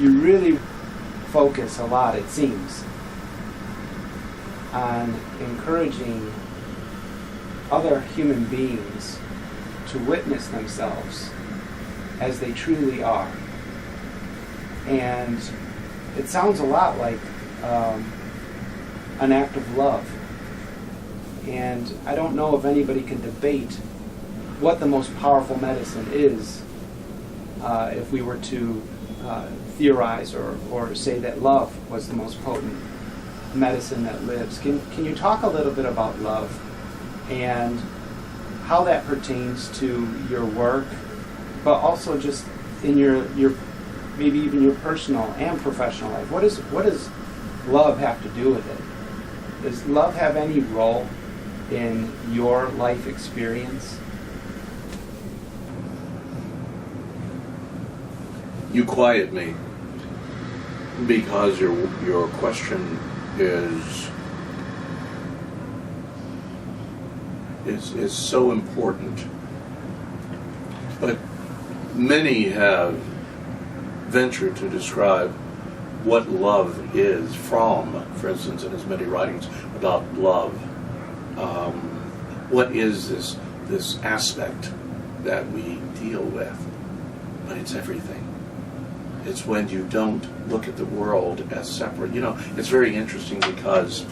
you really focus a lot, it seems, on encouraging other human beings to witness themselves as they truly are. And it sounds a lot like an act of love. And I don't know if anybody can debate what the most powerful medicine is if we were to theorize or say that love was the most potent medicine that lives. Can you talk a little bit about love and how that pertains to your work, but also just in your maybe even your personal and professional life? What does love have to do with it? Does love have any role in your life experience? You quiet me because your question is so important. But many have ventured to describe what love is from, for instance, in his many writings about love. What is this aspect that we deal with? But it's everything. It's when you don't look at the world as separate. You know, it's very interesting because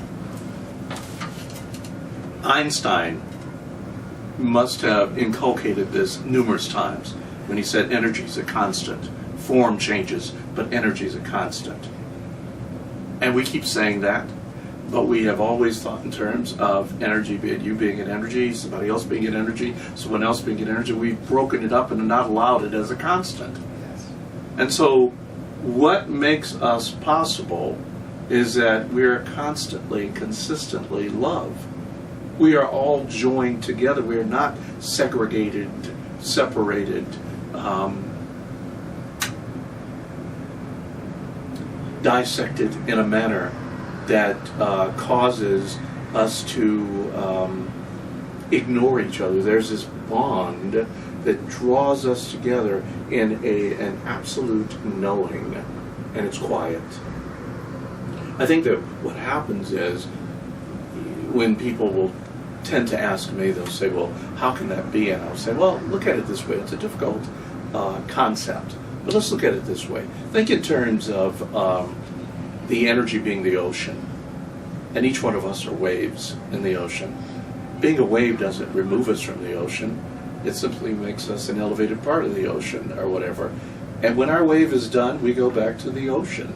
Einstein must have inculcated this numerous times when he said energy is a constant. Form changes, but energy is a constant. And we keep saying that, but we have always thought in terms of energy, be it you being an energy, somebody else being an energy, someone else being an energy. We've broken it up and not allowed it as a constant. And so what makes us possible is that we are constantly, consistently love. We are all joined together. We are not segregated, separated, dissected in a manner that causes us to ignore each other. There's this bond that draws us together in an absolute knowing, and it's quiet. I think that what happens is when people will tend to ask me, they'll say, well, how can that be? And I'll say, well, look at it this way. It's a difficult concept, but let's look at it this way. Think in terms of the energy being the ocean, and each one of us are waves in the ocean. Being a wave doesn't remove us from the ocean. It simply makes us an elevated part of the ocean or whatever. And when our wave is done, we go back to the ocean.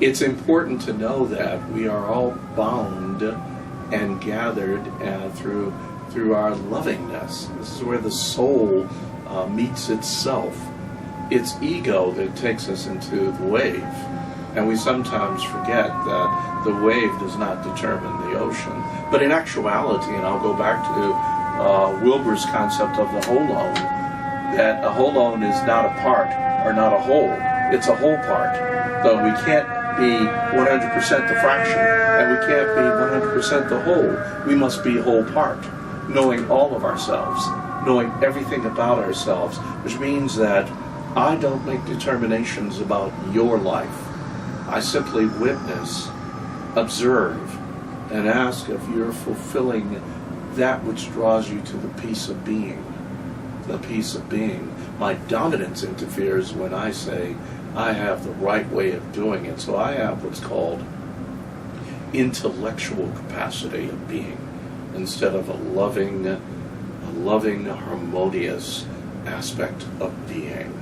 It's important to know that we are all bound and gathered through our lovingness. This is where the soul meets itself. It's ego that takes us into the wave. And we sometimes forget that the wave does not determine the ocean. But in actuality, and I'll go back to Wilber's concept of the holone, that a holone is not a part or not a whole. It's a whole part. So we can't be 100% the fraction, and we can't be 100% the whole. We must be a whole part, knowing all of ourselves, knowing everything about ourselves, which means that I don't make determinations about your life. I simply witness, observe, and ask if you're fulfilling that which draws you to the peace of being. The peace of being. My dominance interferes when I say I have the right way of doing it. So I have what's called intellectual capacity of being instead of a loving, harmonious aspect of being,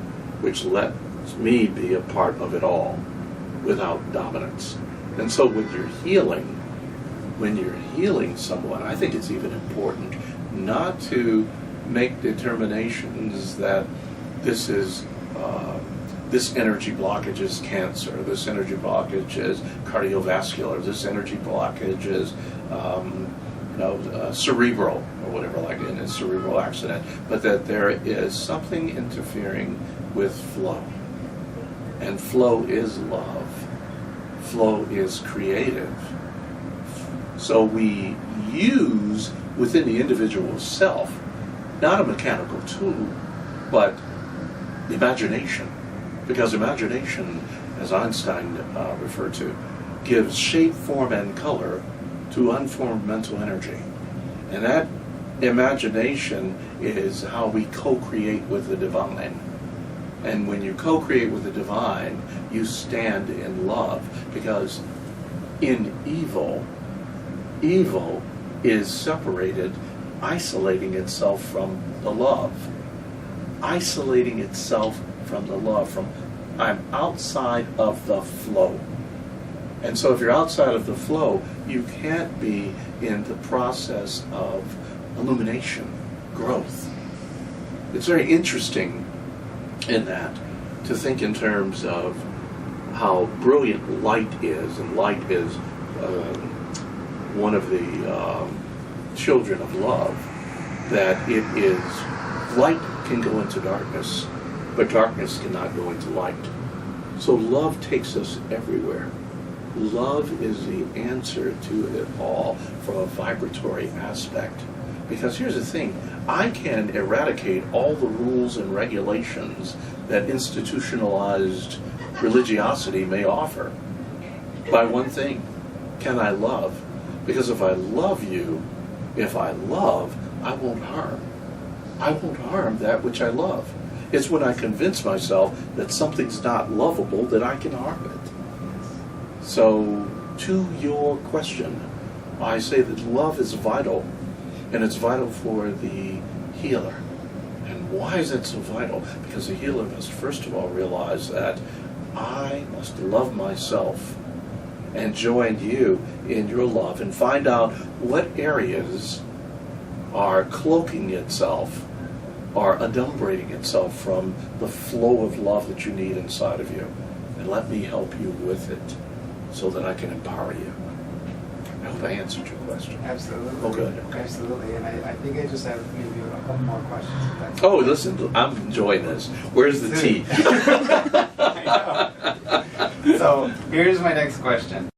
which lets me be a part of it all without dominance. And so when you're healing someone, I think it's even important not to make determinations that this energy blockage is cancer, this energy blockage is cardiovascular, this energy blockage is cerebral or whatever, like in a cerebral accident, but that there is something interfering with flow. And flow is love. Flow is creative. So we use within the individual self, not a mechanical tool, but imagination. Because imagination, as Einstein referred to, gives shape, form, and color to unformed mental energy. And that imagination is how we co-create with the divine. And when you co-create with the divine, you stand in love. Because in evil, evil is separated, isolating itself from the love. Isolating itself from the love. I'm outside of the flow. And so if you're outside of the flow, you can't be in the process of illumination, growth. It's very interesting in that to think in terms of how brilliant light is, and light is one of the children of love, that it is, light can go into darkness, but darkness cannot go into light. So love takes us everywhere. Love is the answer to it all from a vibratory aspect. Because here's the thing, I can eradicate all the rules and regulations that institutionalized religiosity may offer by one thing: can I love? Because if I love you, if I love, I won't harm. I won't harm that which I love. It's when I convince myself that something's not lovable that I can harm it. So, to your question, I say that love is vital, and it's vital for the healer. And why is it so vital? Because the healer must first of all realize that I must love myself and join you in your love, and find out what areas are cloaking itself or adumbrating itself from the flow of love that you need inside of you. And let me help you with it so that I can empower you. I hope I answered your question. Absolutely. Oh, good. Okay. Absolutely. And I think I just have maybe a couple more questions. If that's Oh, listen, I'm enjoying this. Where's the tea? I know. So here's my next question.